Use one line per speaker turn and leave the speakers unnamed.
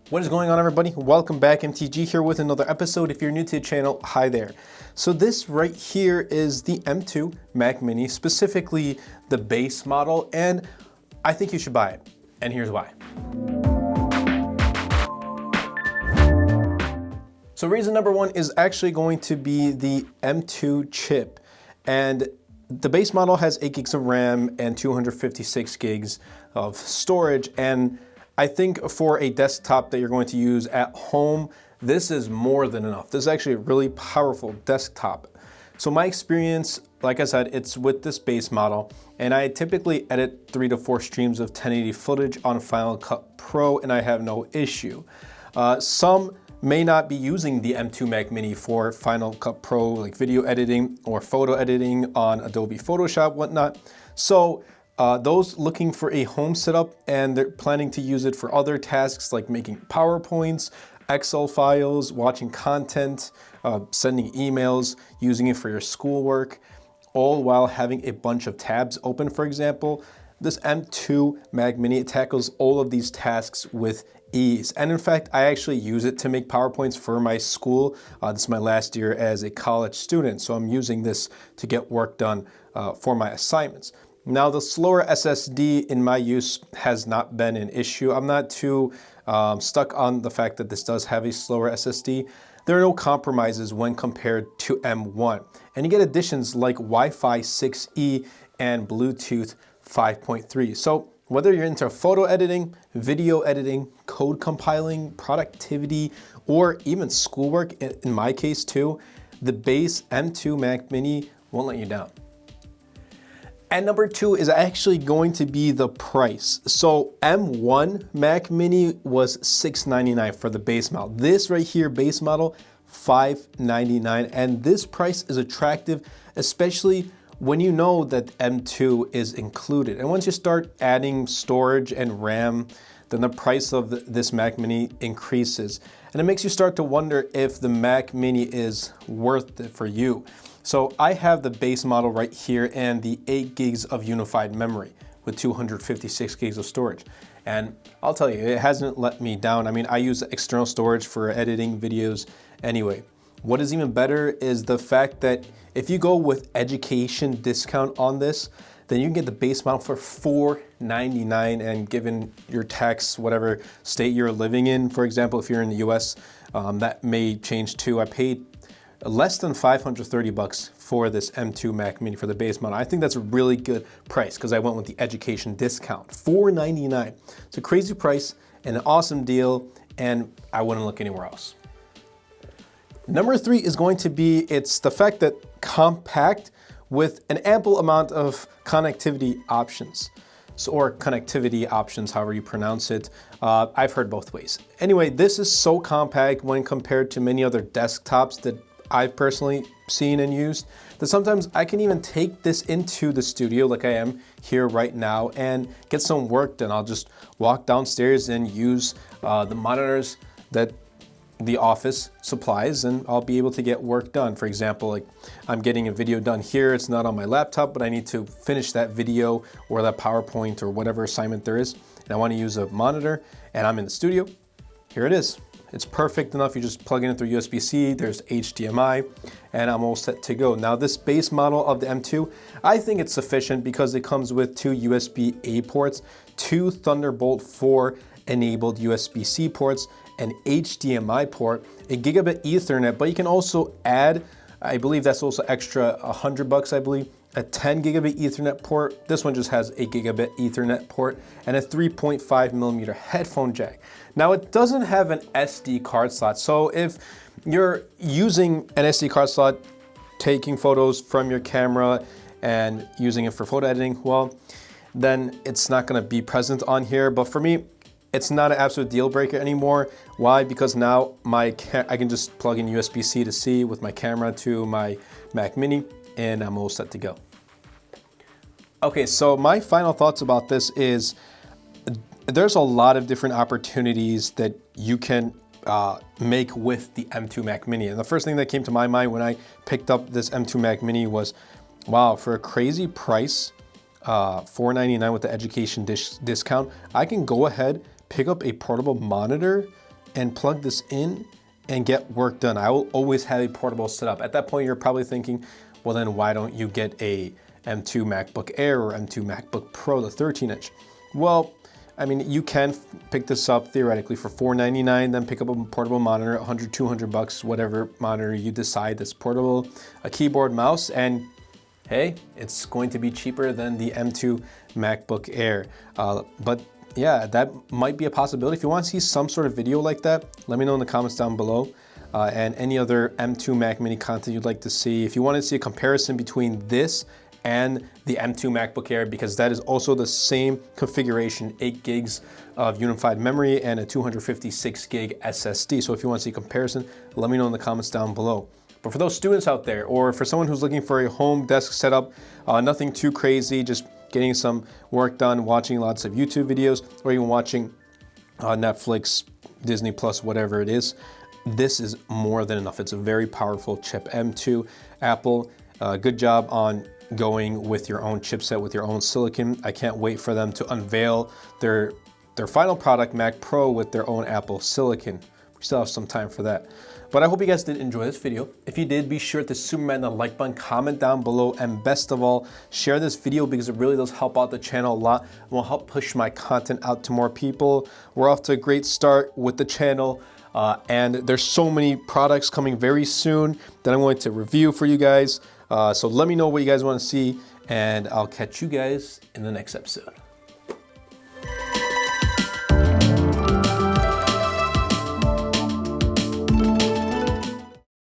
What is going on, everybody? Welcome back. MTG here with another episode. If you're new to the channel, hi there. So this right here is the M2 Mac Mini, specifically the base model, and I think you should buy it. And here's why. So reason number one is actually going to be the M2 chip. And the base model has 8 gigs of RAM and 256 gigs of storage. And I think for a desktop that you're going to use at home, this is more than enough. This is actually a really powerful desktop. So my experience, like I said, it's with this base model, and I typically edit 3 to 4 streams of 1080 footage on Final Cut Pro, and I have no issue. Some may not be using the M2 Mac Mini for Final Cut Pro, like video editing or photo editing on Adobe Photoshop, whatnot. So those looking for a home setup and they're planning to use it for other tasks like making PowerPoints, Excel files, watching content, sending emails, using it for your schoolwork, all while having a bunch of tabs open, for example. This M2 Mac Mini tackles all of these tasks with ease. And in fact, I actually use it to make PowerPoints for my school. This is my last year as a college student, so I'm using this to get work done for my assignments. Now, the slower SSD in my use has not been an issue. I'm not too stuck on the fact that this does have a slower SSD. There are no compromises when compared to M1. And you get additions like Wi-Fi 6E and Bluetooth 5.3. So whether you're into photo editing, video editing, code compiling, productivity, or even schoolwork, in my case too, the base M2 Mac Mini won't let you down. And number two is actually going to be the price. So M1 Mac Mini was $699 for the base model. This right here, base model, $599. And this price is attractive, especially when you know that M2 is included. And once you start adding storage and RAM, then the price of this Mac Mini increases. And it makes you start to wonder if the Mac Mini is worth it for you. So I have the base model right here and the 8 gigs of unified memory with 256 gigs of storage. And I'll tell you, it hasn't let me down. I mean, I use external storage for editing videos anyway. What is even better is the fact that if you go with education discount on this, then you can get the base model for $499, and given your tax, whatever state you're living in, for example, if you're in the US, that may change too. I paid less than $530 for this M2 Mac Mini for the base model. I think that's a really good price because I went with the education discount, $499. It's a crazy price and an awesome deal, and I wouldn't look anywhere else. Number three is going to be, it's the fact that compact with an ample amount of connectivity options. Or connectivity options, however you pronounce it. I've heard both ways. Anyway, this is so compact when compared to many other desktops that I've personally seen and used, that sometimes I can even take this into the studio like I am here right now and get some work done. I'll just walk downstairs and use the monitors that the office supplies, and I'll be able to get work done. For example, like I'm getting a video done here, it's not on my laptop, but I need to finish that video or that PowerPoint or whatever assignment there is, and I want to use a monitor, and I'm in the studio. Here it is. It's perfect enough. You just plug it in through USB-C, there's HDMI, and I'm all set to go. Now this base model of the M2, I think it's sufficient because it comes with 2 USB-A ports, 2 Thunderbolt 4 enabled USB-C ports, an HDMI port, a gigabit Ethernet, but you can also add, I believe that's also extra $100, I believe, a 10 gigabit Ethernet port. This one just has a gigabit Ethernet port and a 3.5 millimeter headphone jack. Now it doesn't have an SD card slot. So if you're using an SD card slot, taking photos from your camera and using it for photo editing, well, then it's not gonna be present on here. But for me, it's not an absolute deal breaker anymore. Why? Because now I can just plug in USB-C to C with my camera to my Mac Mini, and I'm all set to go. Okay, so my final thoughts about this is there's a lot of different opportunities that you can make with the M2 Mac Mini. And the first thing that came to my mind when I picked up this M2 Mac Mini was, wow, for a crazy price, $499 with the education discount, I can go ahead, pick up a portable monitor and plug this in and get work done. I will always have a portable setup. At that point, you're probably thinking, well then why don't you get a M2 MacBook Air or M2 MacBook Pro, the 13-inch? Well, I mean, you can pick this up theoretically for $499, then pick up a portable monitor, 100, 200 bucks, whatever monitor you decide that's portable, a keyboard, mouse, and hey, it's going to be cheaper than the M2 MacBook Air. But yeah, that might be a possibility. If you want to see some sort of video like that, let me know in the comments down below. And any other M2 Mac Mini content you'd like to see. If you want to see a comparison between this and the M2 MacBook Air, because that is also the same configuration, 8 gigs of unified memory and a 256 gig SSD. So if you want to see a comparison, let me know in the comments down below. But for those students out there, or for someone who's looking for a home desk setup, nothing too crazy, just getting some work done, watching lots of YouTube videos, or even watching Netflix, Disney Plus, whatever it is, this is more than enough. It's a very powerful chip. M2, Apple, good job on going with your own chipset, with your own silicon. I can't wait for them to unveil their final product, Mac Pro, with their own Apple silicon. We still have some time for that. But I hope you guys did enjoy this video. If you did, be sure to superman the like button, comment down below, and best of all, share this video because it really does help out the channel a lot and will help push my content out to more people. We're off to a great start with the channel. And there's so many products coming very soon that I'm going to review for you guys. So let me know what you guys want to see, and I'll catch you guys in the next episode.